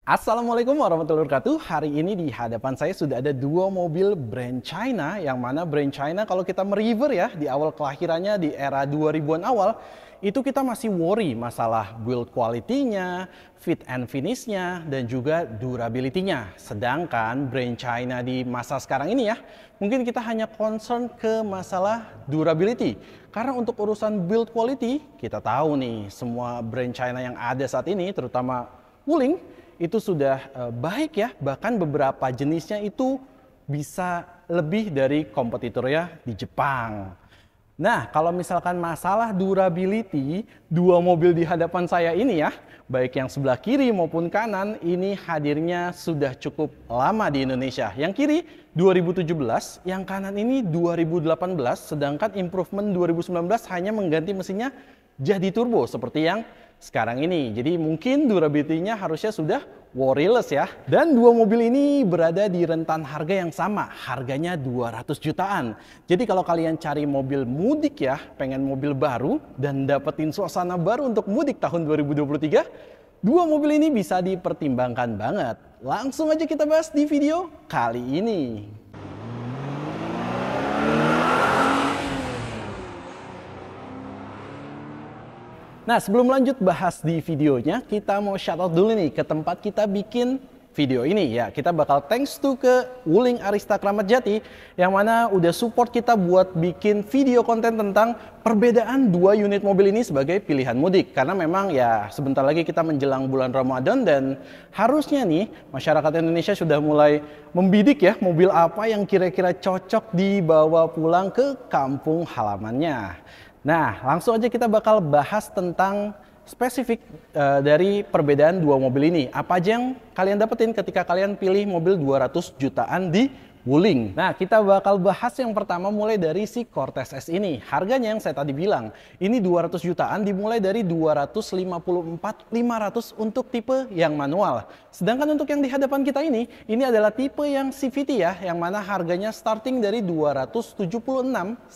Assalamualaikum warahmatullahi wabarakatuh. Hari ini di hadapan saya sudah ada dua mobil brand China, yang mana brand China kalau kita merever ya di awal kelahirannya di era 2000-an awal, itu kita masih worry masalah build quality-nya, fit and finish-nya, dan juga durability-nya. Sedangkan brand China di masa sekarang ini ya, mungkin kita hanya concern ke masalah durability. Karena untuk urusan build quality, kita tahu nih semua brand China yang ada saat ini, terutama Wuling, itu sudah baik ya, bahkan beberapa jenisnya itu bisa lebih dari kompetitornya di Jepang. Nah, kalau misalkan masalah durability, dua mobil di hadapan saya ini ya, baik yang sebelah kiri maupun kanan, ini hadirnya sudah cukup lama di Indonesia. Yang kiri 2017, yang kanan ini 2018, sedangkan improvement 2019 hanya mengganti mesinnya jadi turbo seperti yang sekarang ini. Jadi mungkin durability-nya harusnya sudah worryless ya. Dan dua mobil ini berada di rentan harga yang sama, harganya 200 jutaan. Jadi kalau kalian cari mobil mudik ya, pengen mobil baru dan dapetin suasana baru untuk mudik tahun 2023, dua mobil ini bisa dipertimbangkan banget. Langsung aja kita bahas di video kali ini. Nah, sebelum lanjut bahas di videonya, kita mau shout out dulu nih ke tempat kita bikin video ini ya. Kita bakal thanks to ke Wuling Arista Kramat Jati yang mana udah support kita buat bikin video konten tentang perbedaan dua unit mobil ini sebagai pilihan mudik. Karena memang ya sebentar lagi kita menjelang bulan Ramadan dan harusnya nih masyarakat Indonesia sudah mulai membidik ya mobil apa yang kira-kira cocok dibawa pulang ke kampung halamannya. Nah, langsung aja kita bakal bahas tentang spesifik dari perbedaan dua mobil ini. Apa aja yang kalian dapetin ketika kalian pilih mobil 200 jutaan di Wuling. Nah, kita bakal bahas yang pertama mulai dari si Cortez S ini. Harganya yang saya tadi bilang, ini 200 jutaan dimulai dari 254.500 untuk tipe yang manual. Sedangkan untuk yang di hadapan kita ini adalah tipe yang CVT ya, yang mana harganya starting dari 276.100.000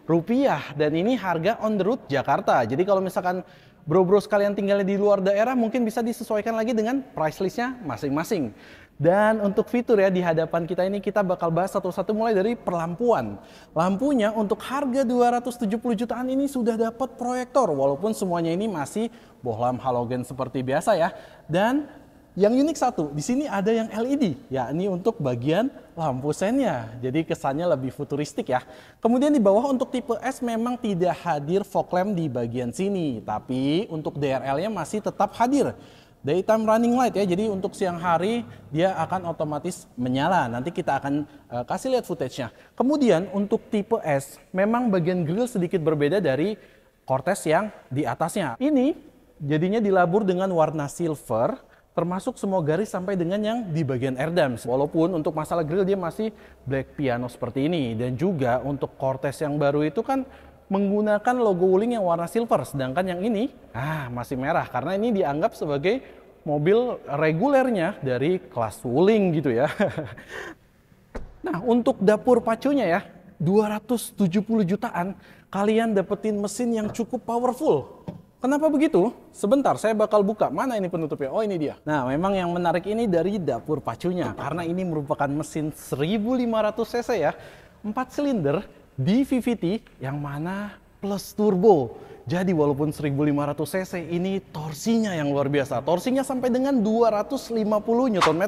rupiah. Dan ini harga on the road Jakarta. Jadi kalau misalkan bro-bro sekalian tinggalnya di luar daerah, mungkin bisa disesuaikan lagi dengan price listnya masing-masing. Dan untuk fitur ya di hadapan kita ini kita bakal bahas satu-satu mulai dari perlampuan. Lampunya untuk harga 270 jutaan ini sudah dapat proyektor walaupun semuanya ini masih bohlam halogen seperti biasa ya. Dan yang unik satu, di sini ada yang LED, yakni untuk bagian lampu sennya. Jadi kesannya lebih futuristik ya. Kemudian di bawah untuk tipe S memang tidak hadir fog lamp di bagian sini, tapi untuk DRL-nya masih tetap hadir. Daytime running light ya, jadi untuk siang hari dia akan otomatis menyala. Nanti kita akan kasih lihat footage-nya. Kemudian untuk tipe S, memang bagian grill sedikit berbeda dari Cortez yang di atasnya. Ini jadinya dilabur dengan warna silver, termasuk semua garis sampai dengan yang di bagian airdam. Walaupun untuk masalah grill dia masih black piano seperti ini. Dan juga untuk Cortez yang baru itu kan menggunakan logo Wuling yang warna silver, sedangkan yang ini masih merah karena ini dianggap sebagai mobil regulernya dari kelas Wuling gitu ya. Nah, untuk dapur pacunya ya 270 jutaan kalian dapetin mesin yang cukup powerful. Kenapa begitu? Sebentar, saya bakal buka. Mana ini penutupnya? Oh, ini dia. Nah, memang yang menarik ini dari dapur pacunya karena ini merupakan mesin 1500 cc ya, 4 silinder di VVT yang mana plus turbo. Jadi walaupun 1500 cc ini torsinya yang luar biasa. Torsinya sampai dengan 250 Nm.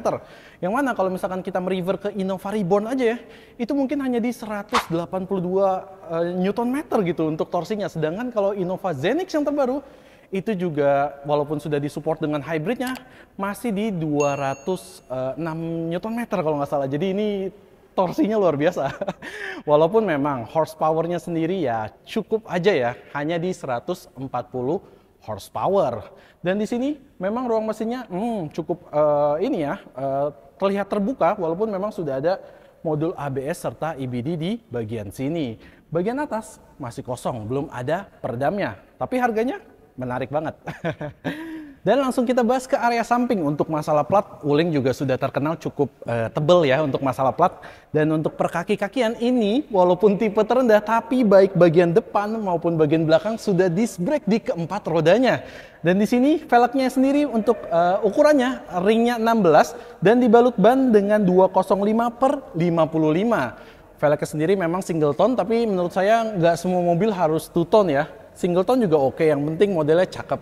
Yang mana kalau misalkan kita merever ke Innova Reborn aja ya, itu mungkin hanya di 182 Nm gitu untuk torsinya. Sedangkan kalau Innova Zenix yang terbaru itu juga walaupun sudah disupport dengan hybridnya masih di 206 Nm kalau nggak salah. Jadi ini torsinya luar biasa. Walaupun memang horsepower-nya sendiri ya cukup aja ya, hanya di 140 horsepower. Dan di sini memang ruang mesinnya cukup terlihat terbuka walaupun memang sudah ada modul ABS serta EBD di bagian sini. Bagian atas masih kosong, belum ada peredamnya. Tapi harganya menarik banget. Dan langsung kita bahas ke area samping. Untuk masalah plat, Wuling juga sudah terkenal cukup tebel ya untuk masalah plat. Dan untuk per kaki-kakian ini, walaupun tipe terendah, tapi baik bagian depan maupun bagian belakang sudah disc brake di keempat rodanya. Dan di sini velgnya sendiri untuk ukurannya ringnya 16 dan dibalut ban dengan 205 per 55. Velgnya sendiri memang single tone, tapi menurut saya nggak semua mobil harus two tone ya. Single tone juga oke, yang penting modelnya cakep.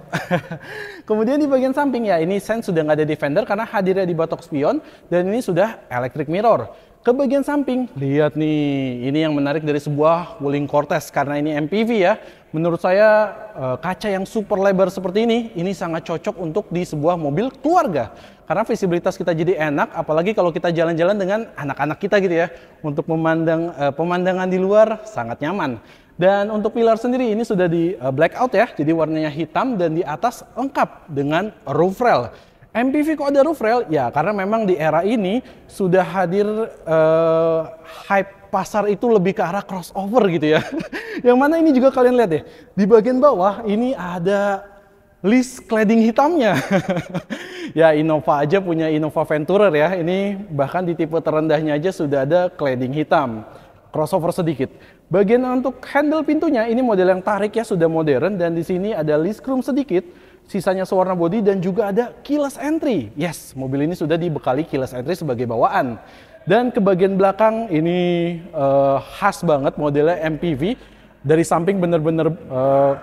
Kemudian di bagian samping ya, ini sen sudah nggak ada defender karena hadirnya di batok spion, dan ini sudah electric mirror. Ke bagian samping, lihat nih, ini yang menarik dari sebuah Wuling Cortez karena ini MPV ya. Menurut saya kaca yang super lebar seperti ini sangat cocok untuk di sebuah mobil keluarga. Karena visibilitas kita jadi enak, apalagi kalau kita jalan-jalan dengan anak-anak kita gitu ya. Untuk memandang pemandangan di luar sangat nyaman. Dan untuk pilar sendiri ini sudah di blackout ya, jadi warnanya hitam dan di atas lengkap dengan roof rail. MPV kok ada roof rail? Ya karena memang di era ini sudah hadir hype pasar itu lebih ke arah crossover gitu ya. Yang mana ini juga kalian lihat ya, di bagian bawah ini ada list cladding hitamnya. Ya Innova aja punya Innova Venturer ya, ini bahkan di tipe terendahnya aja sudah ada cladding hitam. Crossover sedikit. Bagian untuk handle pintunya ini model yang tarik ya, sudah modern, dan di sini ada list chrome sedikit, sisanya sewarna body dan juga ada keyless entry. Yes, mobil ini sudah dibekali keyless entry sebagai bawaan. Dan ke bagian belakang ini khas banget modelnya MPV. Dari samping benar-benar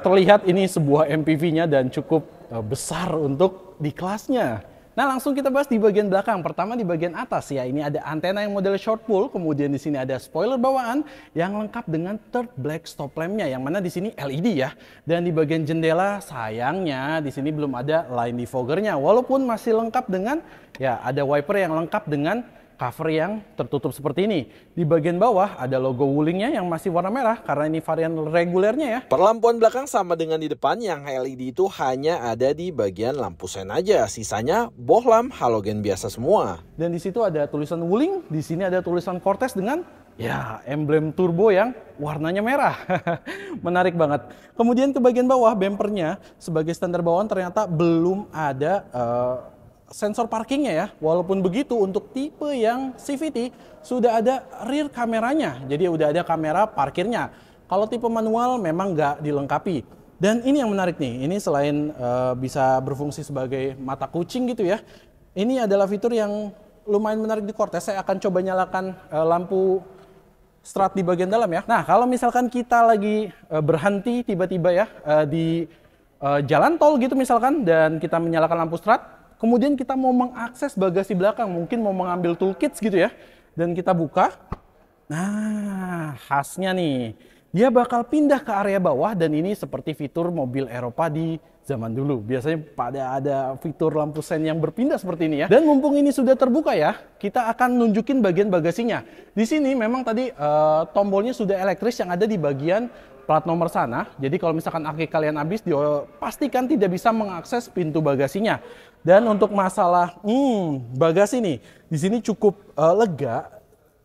terlihat ini sebuah MPV-nya dan cukup besar untuk di kelasnya. Nah, langsung kita bahas di bagian belakang. Pertama di bagian atas ya, ini ada antena yang model short pull, kemudian di sini ada spoiler bawaan yang lengkap dengan third black stop lamp-nya, yang mana di sini LED ya. Dan di bagian jendela sayangnya di sini belum ada line defogger-nya, walaupun masih lengkap dengan ya ada wiper yang lengkap dengan cover yang tertutup seperti ini. Di bagian bawah ada logo Wuling-nya yang masih warna merah karena ini varian regulernya ya. Perlampuan belakang sama dengan di depan, yang LED itu hanya ada di bagian lampu sen aja. Sisanya bohlam halogen biasa semua. Dan di situ ada tulisan Wuling, di sini ada tulisan Cortez dengan ya emblem turbo yang warnanya merah. Menarik banget. Kemudian ke bagian bawah bempernya sebagai standar bawaan ternyata belum ada sensor parkingnya ya. Walaupun begitu untuk tipe yang CVT sudah ada rear kameranya, jadi udah ada kamera parkirnya. Kalau tipe manual memang nggak dilengkapi. Dan ini yang menarik nih, ini selain bisa berfungsi sebagai mata kucing gitu ya, ini adalah fitur yang lumayan menarik di Cortez. Saya akan coba nyalakan lampu strat di bagian dalam ya. Nah, kalau misalkan kita lagi berhenti tiba-tiba ya di jalan tol gitu misalkan, dan kita menyalakan lampu strat, kemudian kita mau mengakses bagasi belakang, mungkin mau mengambil toolkits gitu ya, dan kita buka. Nah, khasnya nih, dia bakal pindah ke area bawah, dan ini seperti fitur mobil Eropa di zaman dulu. Biasanya pada ada fitur lampu sen yang berpindah seperti ini ya. Dan mumpung ini sudah terbuka ya, kita akan nunjukin bagian bagasinya. Di sini memang tadi tombolnya sudah elektris yang ada di bagian plat nomor sana. Jadi kalau misalkan aki kalian habis, pastikan tidak bisa mengakses pintu bagasinya. Dan untuk masalah bagasi nih, di sini cukup lega,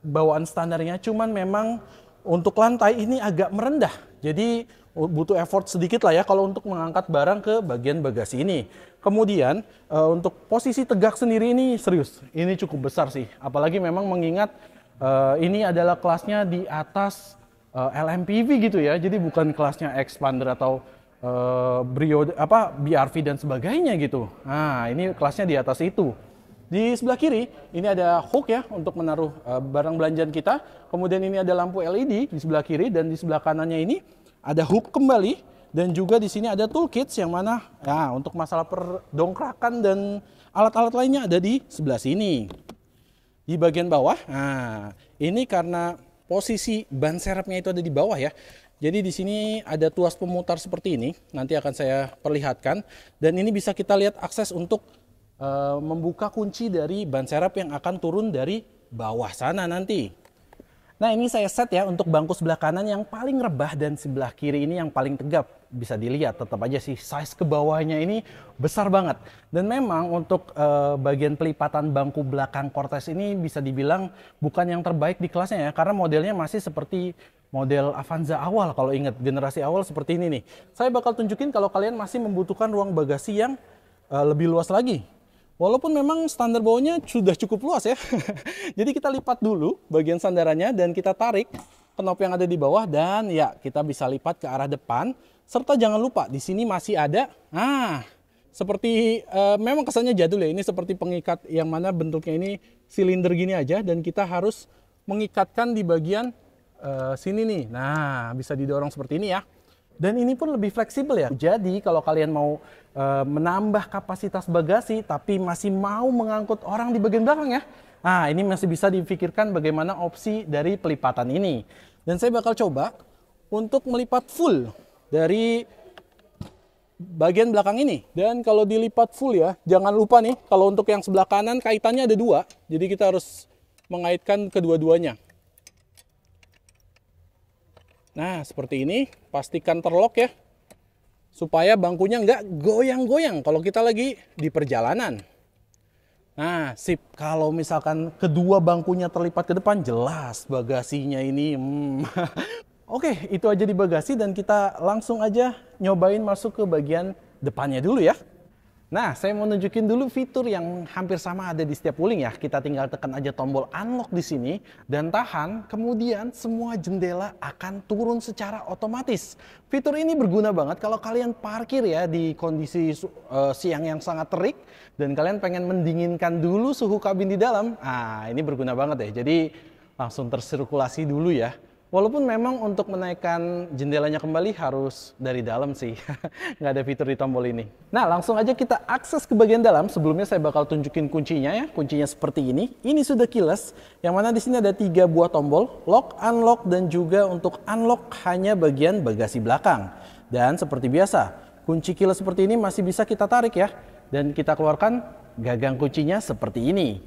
bawaan standarnya. Cuman memang untuk lantai ini agak merendah. Jadi butuh effort sedikit lah ya kalau untuk mengangkat barang ke bagian bagasi ini. Kemudian untuk posisi tegak sendiri ini serius, ini cukup besar sih. Apalagi memang mengingat ini adalah kelasnya di atas LMPV gitu ya. Jadi bukan kelasnya Expander atau Brio BRV dan sebagainya gitu. Nah, ini kelasnya di atas itu. Di sebelah kiri ini ada hook ya untuk menaruh barang belanjaan kita. Kemudian ini ada lampu LED di sebelah kiri, dan di sebelah kanannya ini ada hook kembali, dan juga di sini ada toolkits yang mana ya untuk masalah perdongkrakan dan alat-alat lainnya ada di sebelah sini. Di bagian bawah, nah ini karena posisi ban serepnya itu ada di bawah ya. Jadi di sini ada tuas pemutar seperti ini, nanti akan saya perlihatkan, dan ini bisa kita lihat akses untuk membuka kunci dari ban serep yang akan turun dari bawah sana nanti. Nah, ini saya set ya untuk bangku sebelah kanan yang paling rebah, dan sebelah kiri ini yang paling tegap. Bisa dilihat tetap aja sih size ke bawahnya ini besar banget. Dan memang untuk bagian pelipatan bangku belakang Cortez ini bisa dibilang bukan yang terbaik di kelasnya ya, karena modelnya masih seperti model Avanza awal. Kalau ingat generasi awal seperti ini nih. Saya bakal tunjukin kalau kalian masih membutuhkan ruang bagasi yang lebih luas lagi. Walaupun memang standar bawahnya sudah cukup luas ya. Jadi kita lipat dulu bagian sandarannya dan kita tarik knop yang ada di bawah dan ya kita bisa lipat ke arah depan. Serta jangan lupa di sini masih ada, seperti memang kesannya jadul ya. Ini seperti pengikat yang mana bentuknya ini silinder gini aja dan kita harus mengikatkan di bagian sini nih. Nah, bisa didorong seperti ini ya. Dan ini pun lebih fleksibel ya. Jadi kalau kalian mau menambah kapasitas bagasi tapi masih mau mengangkut orang di bagian belakang ya. Nah, ini masih bisa dipikirkan bagaimana opsi dari pelipatan ini. Dan saya bakal coba untuk melipat full dari bagian belakang ini. Dan kalau dilipat full ya, jangan lupa nih kalau untuk yang sebelah kanan kaitannya ada 2. Jadi kita harus mengaitkan kedua-duanya. Nah, seperti ini, pastikan terlock ya, supaya bangkunya nggak goyang-goyang kalau kita lagi di perjalanan. Nah, sip, kalau misalkan kedua bangkunya terlipat ke depan, jelas bagasinya ini. Oke, itu aja di bagasi dan kita langsung aja nyobain masuk ke bagian depannya dulu ya. Nah, saya mau nunjukin dulu fitur yang hampir sama ada di setiap Wuling ya. Kita tinggal tekan aja tombol unlock di sini dan tahan, kemudian semua jendela akan turun secara otomatis. Fitur ini berguna banget kalau kalian parkir ya di kondisi siang yang sangat terik dan kalian pengen mendinginkan dulu suhu kabin di dalam. Nah, ini berguna banget ya. Jadi langsung tersirkulasi dulu ya. Walaupun memang untuk menaikkan jendelanya kembali harus dari dalam sih. Nggak ada fitur di tombol ini. Nah, langsung aja kita akses ke bagian dalam. Sebelumnya saya bakal tunjukin kuncinya ya. Kuncinya seperti ini. Ini sudah keyless. Yang mana di sini ada 3 buah tombol. Lock, unlock, dan juga untuk unlock hanya bagian bagasi belakang. Dan seperti biasa, kunci keyless seperti ini masih bisa kita tarik ya. Dan kita keluarkan gagang kuncinya seperti ini.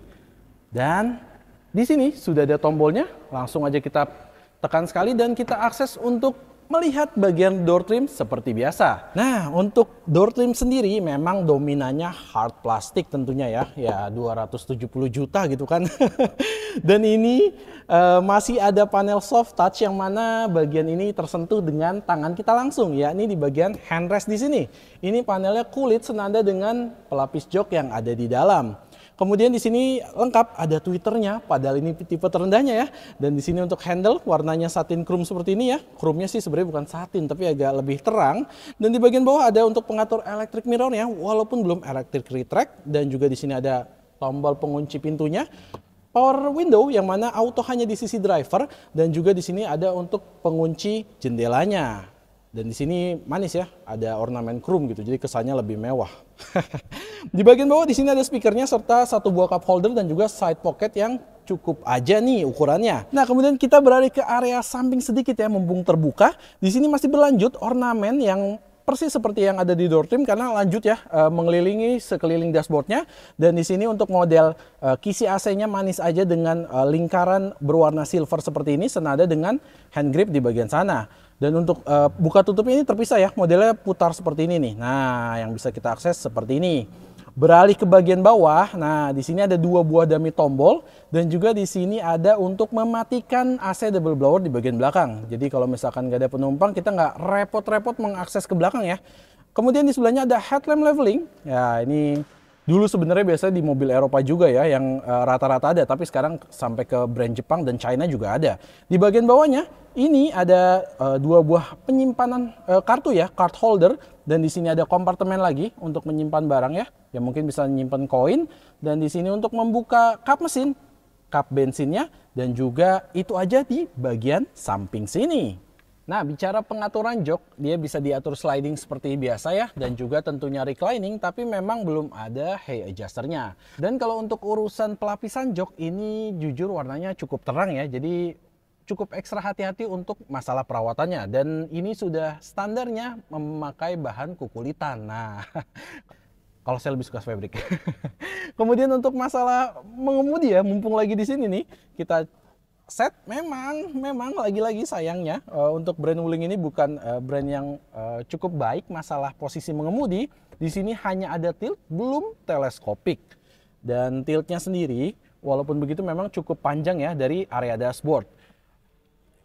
Dan di sini sudah ada tombolnya. Langsung aja kita tekan sekali dan kita akses untuk melihat bagian door trim seperti biasa. Nah, untuk door trim sendiri memang dominannya hard plastik tentunya ya. Ya 270 juta gitu kan. Dan ini masih ada panel soft touch yang mana bagian ini tersentuh dengan tangan kita langsung, yakni di bagian handrest di sini. Ini panelnya kulit senada dengan pelapis jok yang ada di dalam. Kemudian di sini lengkap ada tweeternya, padahal ini tipe terendahnya ya. Dan di sini untuk handle warnanya satin chrome seperti ini ya. Chrome-nya sih sebenarnya bukan satin tapi agak lebih terang. Dan di bagian bawah ada untuk pengatur electric mirror ya, walaupun belum electric retract. Dan juga di sini ada tombol pengunci pintunya. Power window yang mana auto hanya di sisi driver dan juga di sini ada untuk pengunci jendelanya. Dan di sini manis ya, ada ornamen chrome gitu, jadi kesannya lebih mewah. Di bagian bawah di sini ada speakernya serta 1 buah cup holder dan juga side pocket yang cukup aja nih ukurannya. Nah, kemudian kita beralih ke area samping sedikit ya, mumpung terbuka. Di sini masih berlanjut ornamen yang persis seperti yang ada di door trim karena lanjut ya mengelilingi sekeliling dashboardnya. Dan di sini untuk model kisi AC-nya manis aja dengan lingkaran berwarna silver seperti ini senada dengan hand grip di bagian sana. Dan untuk buka tutupnya ini terpisah ya, modelnya putar seperti ini nih. Nah, yang bisa kita akses seperti ini. Beralih ke bagian bawah, nah di sini ada 2 buah dummy tombol dan juga di sini ada untuk mematikan AC double blower di bagian belakang. Jadi kalau misalkan nggak ada penumpang, kita nggak repot-repot mengakses ke belakang ya. Kemudian di sebelahnya ada headlamp leveling. Ya ini dulu sebenarnya biasa di mobil Eropa juga ya yang rata-rata ada, tapi sekarang sampai ke brand Jepang dan China juga ada. Di bagian bawahnya ini ada 2 buah penyimpanan kartu ya, card holder, dan di sini ada kompartemen lagi untuk menyimpan barang ya, yang mungkin bisa menyimpan koin, dan di sini untuk membuka kap mesin, kap bensinnya, dan juga itu aja di bagian samping sini. Nah, bicara pengaturan jok, dia bisa diatur sliding seperti biasa ya, dan juga tentunya reclining, tapi memang belum ada hay adjusternya. Dan kalau untuk urusan pelapisan jok, ini jujur warnanya cukup terang ya, jadi cukup ekstra hati-hati untuk masalah perawatannya. Dan ini sudah standarnya memakai bahan kukulitan. Nah, kalau saya lebih suka fabric. Kemudian untuk masalah mengemudi ya, mumpung lagi di sini nih, kita set memang lagi-lagi sayangnya untuk brand Wuling ini bukan brand yang cukup baik masalah posisi mengemudi. Di sini hanya ada tilt, belum teleskopik. Dan tiltnya sendiri walaupun begitu memang cukup panjang ya dari area dashboard.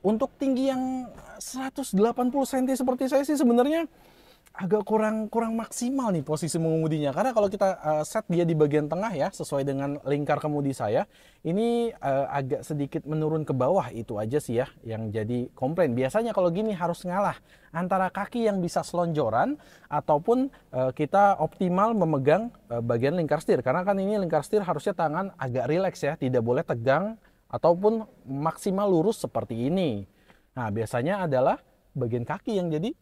Untuk tinggi yang 180 cm seperti saya sih sebenarnya agak kurang maksimal nih posisi mengemudinya, karena kalau kita set dia di bagian tengah ya sesuai dengan lingkar kemudi saya, ini agak sedikit menurun ke bawah. Itu aja sih ya yang jadi komplain. Biasanya kalau gini harus ngalah antara kaki yang bisa selonjoran ataupun kita optimal memegang bagian lingkar setir, karena kan ini lingkar setir harusnya tangan agak rileks ya, tidak boleh tegang ataupun maksimal lurus seperti ini. Nah biasanya adalah bagian kaki yang jadi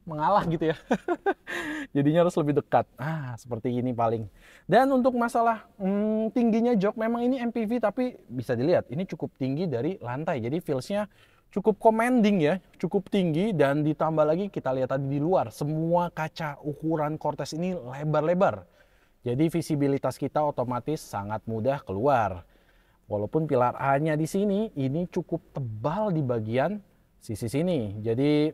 mengalah gitu ya. Jadinya harus lebih dekat. Seperti ini paling. Dan untuk masalah tingginya jok, memang ini MPV tapi bisa dilihat ini cukup tinggi dari lantai. Jadi feelsnya cukup commanding ya, cukup tinggi, dan ditambah lagi kita lihat tadi di luar, semua kaca ukuran Cortez ini lebar-lebar. Jadi visibilitas kita otomatis sangat mudah keluar. Walaupun pilar A-nya di sini ini cukup tebal di bagian sisi sini, jadi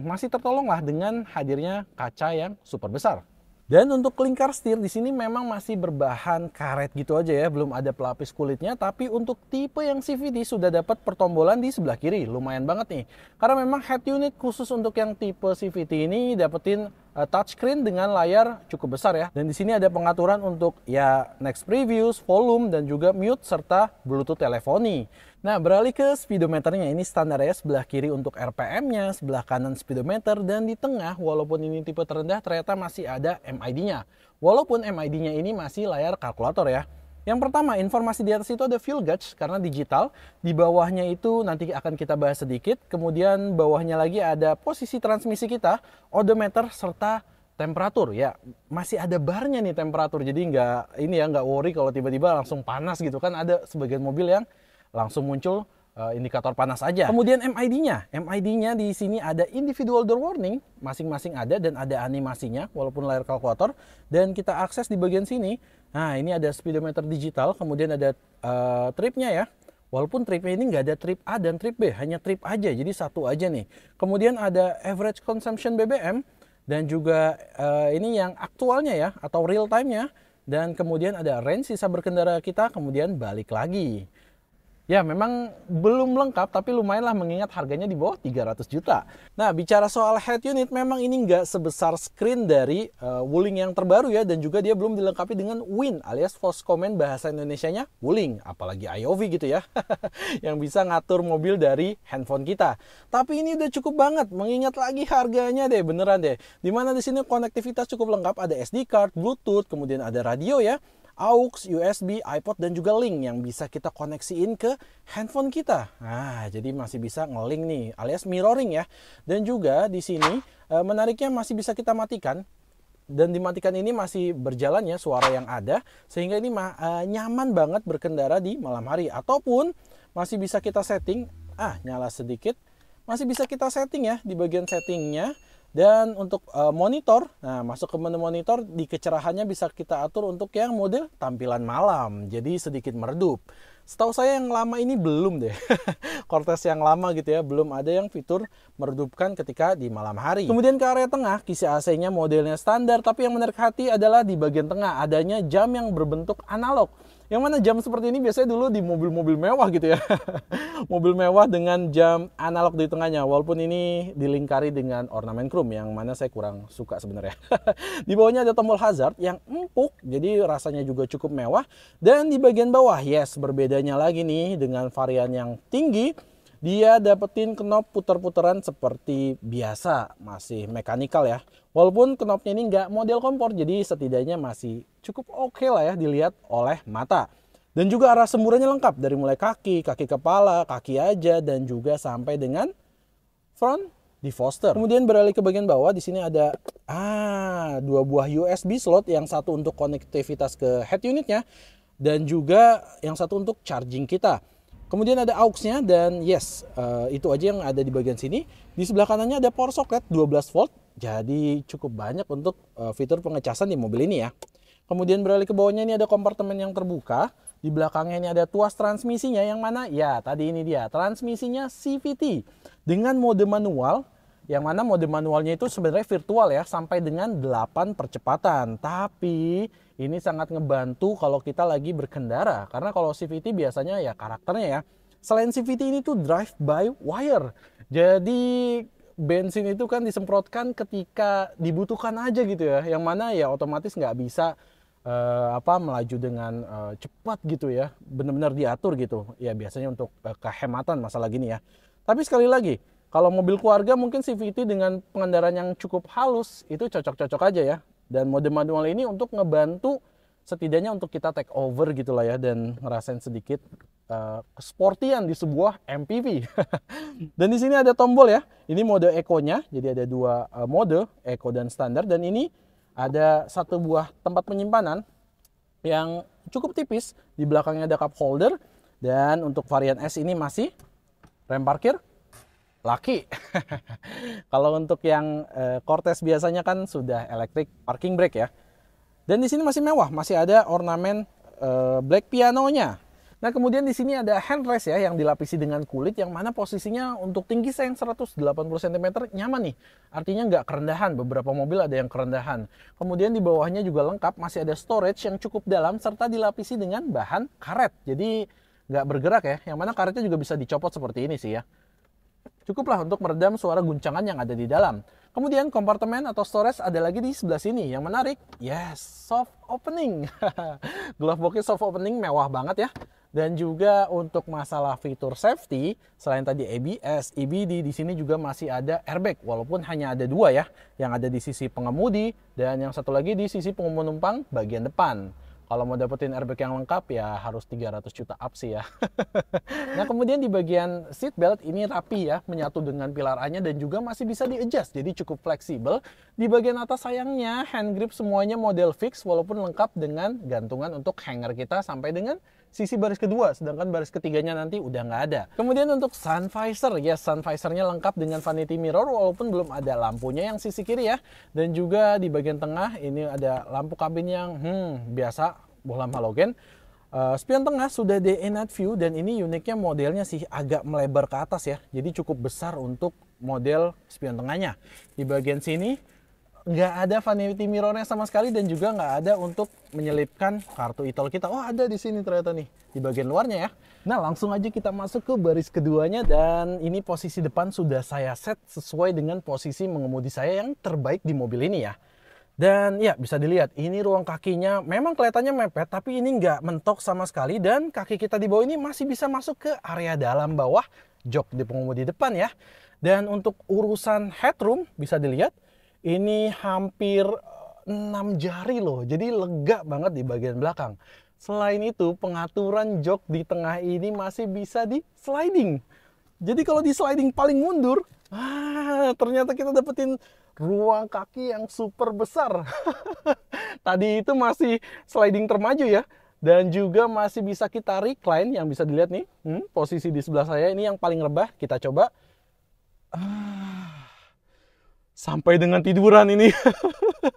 masih tertolong lah dengan hadirnya kaca yang super besar. Dan untuk lingkar setir di sini memang masih berbahan karet gitu aja ya, belum ada pelapis kulitnya. Tapi untuk tipe yang CVT sudah dapat pertombolan di sebelah kiri, lumayan banget nih. Karena memang head unit khusus untuk yang tipe CVT ini dapetin touchscreen dengan layar cukup besar ya. Dan di sini ada pengaturan untuk ya next previews, volume, dan juga mute serta Bluetooth teleponi. Nah beralih ke speedometernya, ini standar ya, sebelah kiri untuk RPM-nya, sebelah kanan speedometer, dan di tengah walaupun ini tipe terendah ternyata masih ada MID-nya. Walaupun MID-nya ini masih layar kalkulator ya. Yang pertama, informasi di atas itu ada fuel gauge karena digital. Di bawahnya itu nanti akan kita bahas sedikit. Kemudian bawahnya lagi ada posisi transmisi kita, odometer, serta temperatur ya. Masih ada barnya nih temperatur. Jadi nggak worry kalau tiba-tiba langsung panas gitu kan. Ada sebagian mobil yang langsung muncul indikator panas aja. Kemudian MID-nya di sini ada individual door warning, masing-masing ada, dan ada animasinya walaupun layar kalkulator. Dan kita akses di bagian sini. Nah, ini ada speedometer digital, kemudian ada tripnya ya. Walaupun tripnya ini nggak ada trip A dan trip B, hanya trip aja, jadi satu aja nih. Kemudian ada average consumption BBM, dan juga ini yang aktualnya ya, atau real time-nya. Dan kemudian ada range sisa berkendara kita, kemudian balik lagi. Ya memang belum lengkap tapi lumayan lah mengingat harganya di bawah 300 juta. Nah bicara soal head unit, memang ini nggak sebesar screen dari Wuling yang terbaru ya. Dan juga dia belum dilengkapi dengan WIN alias voice command, bahasa Indonesianya Wuling. Apalagi IOV gitu ya. Yang bisa ngatur mobil dari handphone kita. Tapi ini udah cukup banget, mengingat lagi harganya deh, beneran deh. Dimana di sini konektivitas cukup lengkap, ada SD card, Bluetooth, kemudian ada radio ya, AUX, USB, iPod, dan juga link yang bisa kita koneksiin ke handphone kita. Nah, jadi masih bisa nge-link nih, alias mirroring ya. Dan juga di sini menariknya masih bisa kita matikan. Dan dimatikan ini masih berjalan ya suara yang ada, sehingga ini nyaman banget berkendara di malam hari. Ataupun masih bisa kita setting, nyala sedikit, masih bisa kita setting ya di bagian settingnya. Dan untuk monitor, nah masuk ke menu monitor, di kecerahannya bisa kita atur untuk yang mode tampilan malam, jadi sedikit meredup. Setahu saya yang lama ini belum deh, Cortez yang lama gitu ya, belum ada yang fitur meredupkan ketika di malam hari. Kemudian ke area tengah, kisi AC-nya modelnya standar, tapi yang menarik hati adalah di bagian tengah adanya jam yang berbentuk analog. Yang mana jam seperti ini biasanya dulu di mobil-mobil mewah gitu ya. Mobil mewah dengan jam analog di tengahnya. Walaupun ini dilingkari dengan ornamen chrome, yang mana saya kurang suka sebenarnya. Di bawahnya ada tombol hazard yang empuk, jadi rasanya juga cukup mewah. Dan di bagian bawah, yes, berbedanya lagi nih dengan varian yang tinggi. Dia dapetin knop puter-puteran seperti biasa, masih mekanikal ya. Walaupun knopnya ini nggak model kompor, jadi setidaknya masih cukup oke lah ya dilihat oleh mata. Dan juga arah semburannya lengkap, dari mulai kaki kepala, kaki aja, dan juga sampai dengan front defroster. Kemudian beralih ke bagian bawah, di sini ada dua buah USB slot, yang satu untuk konektivitas ke head unitnya, dan juga yang satu untuk charging kita. Kemudian ada AUX-nya, dan yes, itu aja yang ada di bagian sini. Di sebelah kanannya ada power socket 12 volt, jadi cukup banyak untuk fitur pengecasan di mobil ini ya. Kemudian beralih ke bawahnya, ini ada kompartemen yang terbuka. Di belakangnya ini ada tuas transmisinya, yang mana ya tadi ini dia, transmisinya CVT dengan mode manual. Yang mana mode manualnya itu sebenarnya virtual ya, sampai dengan 8 percepatan. Tapi ini sangat ngebantu kalau kita lagi berkendara. Karena kalau CVT biasanya ya karakternya ya, selain CVT ini tuh drive by wire. Jadi bensin itu kan disemprotkan ketika dibutuhkan aja gitu ya, yang mana ya otomatis nggak bisa melaju dengan cepat gitu ya, benar-benar diatur gitu ya, biasanya untuk kehematan masalah gini ya. Tapi sekali lagi, kalau mobil keluarga mungkin CVT dengan pengendaraan yang cukup halus itu cocok-cocok aja ya, dan mode manual ini untuk ngebantu setidaknya untuk kita take over gitulah ya, dan ngerasain sedikit kesportian di sebuah MPV. Dan di sini ada tombol ya, ini mode Eco-nya, jadi ada dua mode, Eco dan standar, dan ini ada satu buah tempat penyimpanan yang cukup tipis, di belakangnya ada cup holder, dan untuk varian S ini masih rem parkir laki. Kalau untuk yang Cortez biasanya kan sudah electric parking brake ya. Dan di sini masih mewah, masih ada ornamen black pianonya. Nah, kemudian di sini ada handrest ya yang dilapisi dengan kulit, yang mana posisinya untuk tinggi saya yang 180 cm nyaman nih. Artinya nggak kerendahan, beberapa mobil ada yang kerendahan. Kemudian di bawahnya juga lengkap, masih ada storage yang cukup dalam serta dilapisi dengan bahan karet. Jadi nggak bergerak ya, yang mana karetnya juga bisa dicopot seperti ini sih ya. Cukuplah untuk meredam suara guncangan yang ada di dalam. Kemudian kompartemen atau storage ada lagi di sebelah sini. Yang menarik, yes, soft opening. Glove boxnya soft opening, mewah banget ya. Dan juga untuk masalah fitur safety, selain tadi ABS, EBD, di sini juga masih ada airbag. Walaupun hanya ada dua ya, yang ada di sisi pengemudi dan yang satu lagi di sisi penumpang bagian depan. Kalau mau dapetin airbag yang lengkap ya harus 300 juta up sih ya. Nah, kemudian di bagian seat belt ini rapi ya, menyatu dengan pilar A-nya dan juga masih bisa di-adjust, jadi cukup fleksibel. Di bagian atas sayangnya hand grip semuanya model fix walaupun lengkap dengan gantungan untuk hanger kita sampai dengan sisi baris kedua, sedangkan baris ketiganya nanti udah nggak ada. Kemudian untuk sun visor, ya sun visornya lengkap dengan vanity mirror walaupun belum ada lampunya yang sisi kiri ya. Dan juga di bagian tengah ini ada lampu kabin yang biasa, bohlam halogen. Spion tengah sudah day and night view, dan ini uniknya modelnya sih agak melebar ke atas ya. Jadi cukup besar untuk model spion tengahnya. Di bagian sini nggak ada vanity mirrornya sama sekali, dan juga nggak ada untuk menyelipkan kartu e-tol kita. Oh, ada di sini ternyata nih di bagian luarnya ya. Nah, langsung aja kita masuk ke baris keduanya, dan ini posisi depan sudah saya set sesuai dengan posisi mengemudi saya yang terbaik di mobil ini ya. Dan ya bisa dilihat ini ruang kakinya memang kelihatannya mepet, tapi ini nggak mentok sama sekali, dan kaki kita di bawah ini masih bisa masuk ke area dalam bawah jok di pengemudi depan ya. Dan untuk urusan headroom bisa dilihat ini hampir 6 jari loh, jadi lega banget di bagian belakang. Selain itu pengaturan jok di tengah ini masih bisa di sliding. Jadi kalau di sliding paling mundur, ternyata kita dapetin ruang kaki yang super besar. Tadi itu masih sliding termaju ya. Dan juga masih bisa kita recline, yang bisa dilihat nih. Posisi di sebelah saya ini yang paling rebah. Kita coba. Sampai dengan tiduran ini.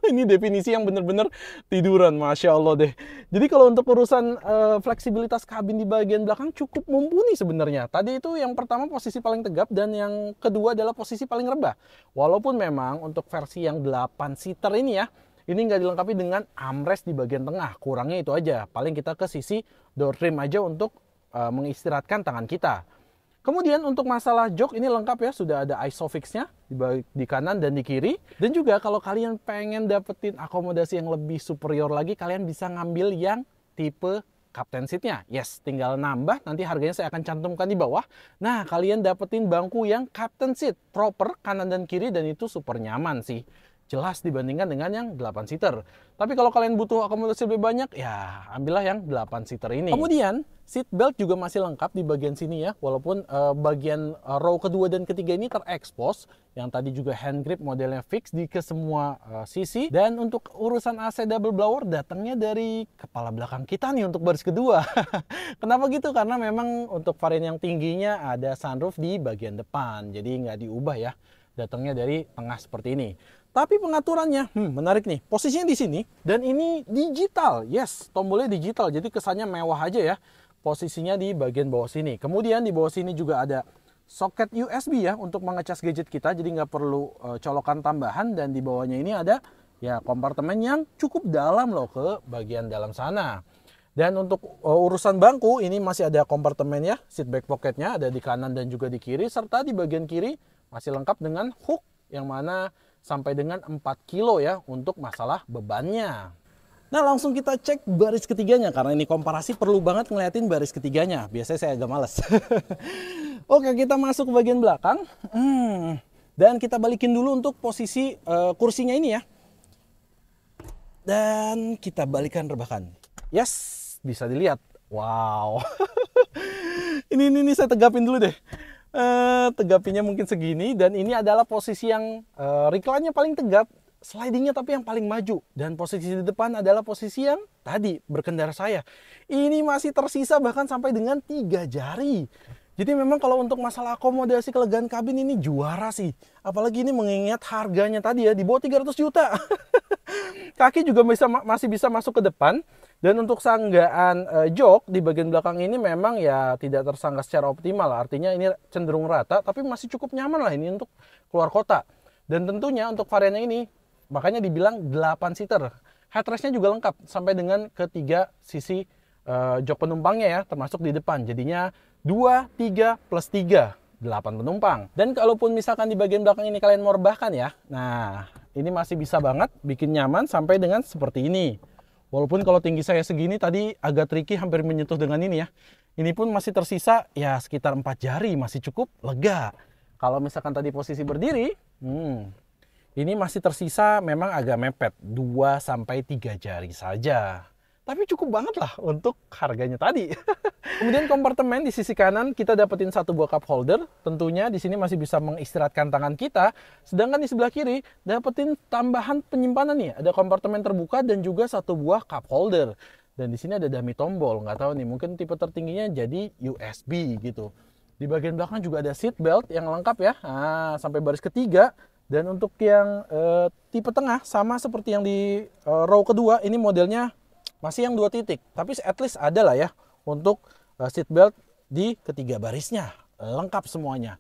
Ini definisi yang benar-benar tiduran, Masya Allah deh. Jadi kalau untuk urusan fleksibilitas kabin di bagian belakang cukup mumpuni sebenarnya. Tadi itu yang pertama posisi paling tegap, dan yang kedua adalah posisi paling rebah. Walaupun memang untuk versi yang 8 seater ini ya, ini nggak dilengkapi dengan armrest di bagian tengah. Kurangnya itu aja. Paling kita ke sisi door trim aja untuk mengistirahatkan tangan kita. Kemudian untuk masalah jok ini lengkap ya, sudah ada ISOFIX-nya di kanan dan di kiri. Dan juga kalau kalian pengen dapetin akomodasi yang lebih superior lagi, kalian bisa ngambil yang tipe captain seat-nya. Yes, tinggal nambah, nanti harganya saya akan cantumkan di bawah. Nah, kalian dapetin bangku yang captain seat, proper kanan dan kiri, dan itu super nyaman sih. Jelas dibandingkan dengan yang 8 seater. Tapi kalau kalian butuh akomodasi lebih banyak, ya ambillah yang 8 seater ini. Kemudian seat belt juga masih lengkap di bagian sini ya. Walaupun bagian row kedua dan ketiga ini terekspos. Yang tadi juga hand grip modelnya fix di ke semua sisi. Dan untuk urusan AC double blower datangnya dari kepala belakang kita nih untuk baris kedua. Kenapa gitu? Karena memang untuk varian yang tingginya ada sunroof di bagian depan. Jadi nggak diubah ya. Datangnya dari tengah seperti ini. Tapi pengaturannya menarik nih. Posisinya di sini, dan ini digital. Yes, tombolnya digital. Jadi kesannya mewah aja ya. Posisinya di bagian bawah sini. Kemudian di bawah sini juga ada soket USB ya untuk mengecas gadget kita. Jadi nggak perlu colokan tambahan. Dan di bawahnya ini ada ya kompartemen yang cukup dalam loh ke bagian dalam sana. Dan untuk urusan bangku ini masih ada kompartemen ya. Seat back pocketnya ada di kanan dan juga di kiri. Serta di bagian kiri masih lengkap dengan hook yang mana sampai dengan 4 kilo ya untuk masalah bebannya. Nah, langsung kita cek baris ketiganya karena ini komparasi perlu banget ngeliatin baris ketiganya. Biasanya saya agak males. Oke, kita masuk ke bagian belakang. Dan kita balikin dulu untuk posisi kursinya ini ya. Dan kita balikan rebahan. Yes, bisa dilihat. Wow. ini saya tegapin dulu deh. Tegapinnya mungkin segini, dan ini adalah posisi yang recline-nya paling tegap, slidingnya tapi yang paling maju, dan posisi di depan adalah posisi yang tadi berkendara saya. Ini masih tersisa bahkan sampai dengan 3 jari. Jadi memang kalau untuk masalah akomodasi kelegaan kabin ini juara sih. Apalagi ini mengingat harganya tadi ya di bawah 300 juta. Kaki juga masih bisa masuk ke depan. Dan untuk sanggaan jok di bagian belakang ini memang ya tidak tersangga secara optimal. Artinya ini cenderung rata, tapi masih cukup nyaman lah ini untuk keluar kota. Dan tentunya untuk variannya ini, makanya dibilang 8 seater. Headrestnya juga lengkap sampai dengan ketiga sisi jok penumpangnya ya, termasuk di depan. Jadinya 2, 3, plus 3, 8 penumpang. Dan kalaupun misalkan di bagian belakang ini kalian mau rebahkan ya, nah ini masih bisa banget bikin nyaman sampai dengan seperti ini. Walaupun kalau tinggi saya segini tadi agak tricky, hampir menyentuh dengan ini ya. Ini pun masih tersisa ya sekitar 4 jari, masih cukup lega. Kalau misalkan tadi posisi berdiri, ini masih tersisa memang agak mepet, 2-3 jari saja. Tapi cukup banget lah untuk harganya tadi. Kemudian kompartemen di sisi kanan kita dapetin 1 buah cup holder. Tentunya di sini masih bisa mengistirahatkan tangan kita. Sedangkan di sebelah kiri dapetin tambahan penyimpanan nih. Ada kompartemen terbuka dan juga 1 buah cup holder. Dan di sini ada dummy tombol. Nggak tahu nih, mungkin tipe tertingginya jadi USB gitu. Di bagian belakang juga ada seat belt yang lengkap ya. Nah, sampai baris ketiga. Dan untuk yang tipe tengah sama seperti yang di row kedua, ini modelnya masih yang 2 titik, tapi at least ada lah ya untuk seat belt di ketiga barisnya, lengkap semuanya.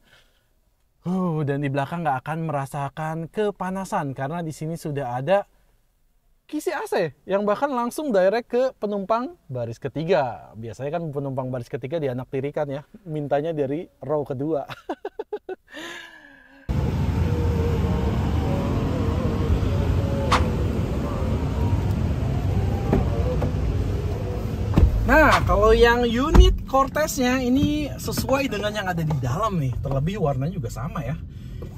Dan di belakang nggak akan merasakan kepanasan karena di sini sudah ada kisi AC yang bahkan langsung direct ke penumpang baris ketiga. Biasanya kan penumpang baris ketiga dianak tirikan ya, mintanya dari row kedua. Nah, kalau yang unit Cortez-nya ini sesuai dengan yang ada di dalam nih. Terlebih warnanya juga sama ya.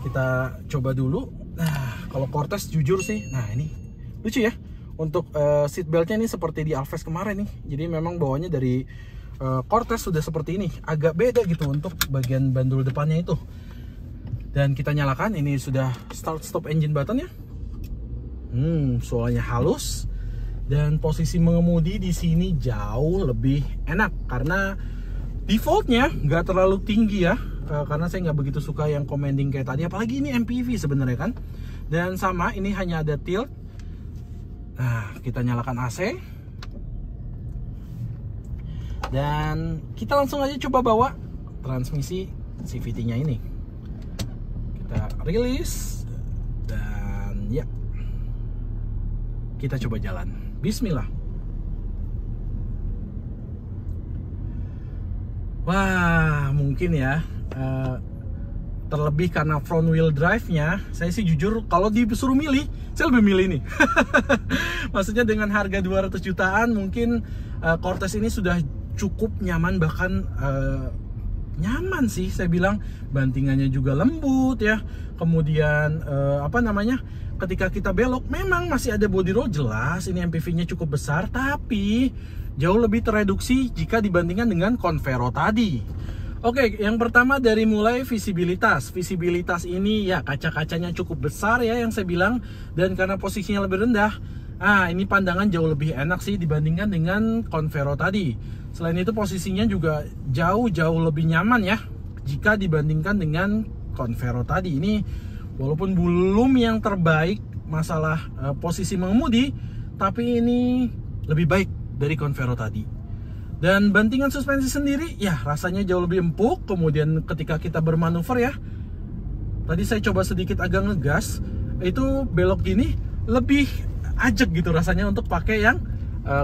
Kita coba dulu. Nah, kalau Cortez jujur sih, nah ini lucu ya. Untuk seat beltnya ini seperti di Alphest kemarin nih. Jadi memang bawahnya dari Cortez sudah seperti ini. Agak beda gitu untuk bagian bandul depannya itu. Dan kita nyalakan, ini sudah start stop engine button ya. Suaranya halus. Dan posisi mengemudi di sini jauh lebih enak karena defaultnya nggak terlalu tinggi ya, karena saya nggak begitu suka yang commanding kayak tadi, apalagi ini MPV sebenarnya kan. Dan sama ini hanya ada tilt. Nah, kita nyalakan AC dan kita langsung aja coba bawa transmisi CVT-nya ini. Kita rilis dan ya, kita coba jalan. Bismillah. Wah, mungkin ya terlebih karena front wheel drive-nya, saya sih jujur kalau disuruh milih, saya lebih milih ini. Maksudnya dengan harga 200 jutaan mungkin Cortez ini sudah cukup nyaman, bahkan nyaman sih saya bilang. Bantingannya juga lembut ya. Kemudian ketika kita belok memang masih ada body roll, jelas ini MPV-nya cukup besar, tapi jauh lebih tereduksi jika dibandingkan dengan Convero tadi. Oke, yang pertama dari mulai visibilitas. Visibilitas ini ya kaca-kacanya cukup besar ya yang saya bilang, dan karena posisinya lebih rendah, ini pandangan jauh lebih enak sih dibandingkan dengan Convero tadi. Selain itu posisinya juga jauh lebih nyaman ya jika dibandingkan dengan Convero tadi. Ini walaupun belum yang terbaik masalah posisi mengemudi, tapi ini lebih baik dari Convero tadi. Dan bantingan suspensi sendiri ya rasanya jauh lebih empuk. Kemudian ketika kita bermanuver ya, tadi saya coba sedikit agak ngegas, itu belok gini lebih ajak gitu rasanya untuk pakai yang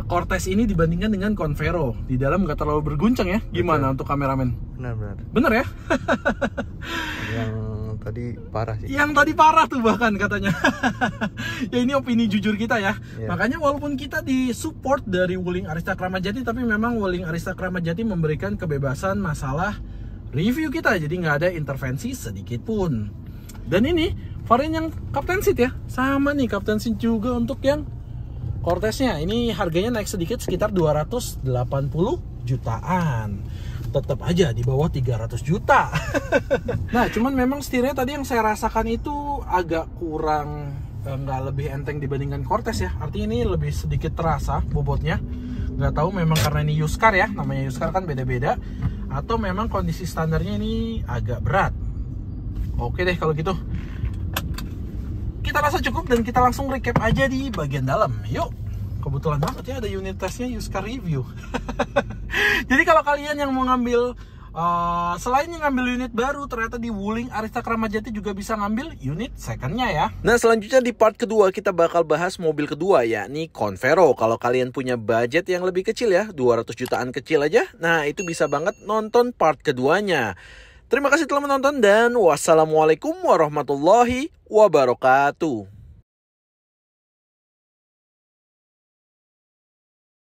Cortez ini dibandingkan dengan Convero. Di dalam nggak terlalu berguncang ya. Gimana? Betul. Untuk kameramen? Bener ya? Yang tadi parah sih. Yang tadi parah tuh bahkan katanya. Ya ini opini jujur kita ya. Makanya walaupun kita di support dari Wuling Arista Kramat Jati, tapi memang Wuling Arista Kramat Jati memberikan kebebasan masalah review kita, jadi nggak ada intervensi sedikit pun. Dan ini varian yang Captain Seat ya, sama nih Captain Seat juga untuk yang Cortez-nya. Ini harganya naik sedikit sekitar 280 jutaan. Tetap aja di bawah 300 juta. Nah, cuman memang setirnya tadi yang saya rasakan itu agak kurang, nggak lebih enteng dibandingkan Cortez ya. Artinya ini lebih sedikit terasa bobotnya. Nggak tahu memang karena ini used car ya, namanya used car kan beda-beda, atau memang kondisi standarnya ini agak berat. Oke deh kalau gitu, kita rasa cukup dan kita langsung recap aja di bagian dalam. Yuk, kebetulan banget ya ada unit testnya used car review. Jadi kalau kalian yang mau ngambil, selain yang ngambil unit baru, ternyata di Wuling Arista Kramat Jati juga bisa ngambil unit secondnya ya. Nah selanjutnya di part kedua kita bakal bahas mobil kedua, yakni Convero. Kalau kalian punya budget yang lebih kecil ya, 200 jutaan kecil aja, nah itu bisa banget nonton part keduanya. Terima kasih telah menonton dan wassalamualaikum warahmatullahi wabarakatuh.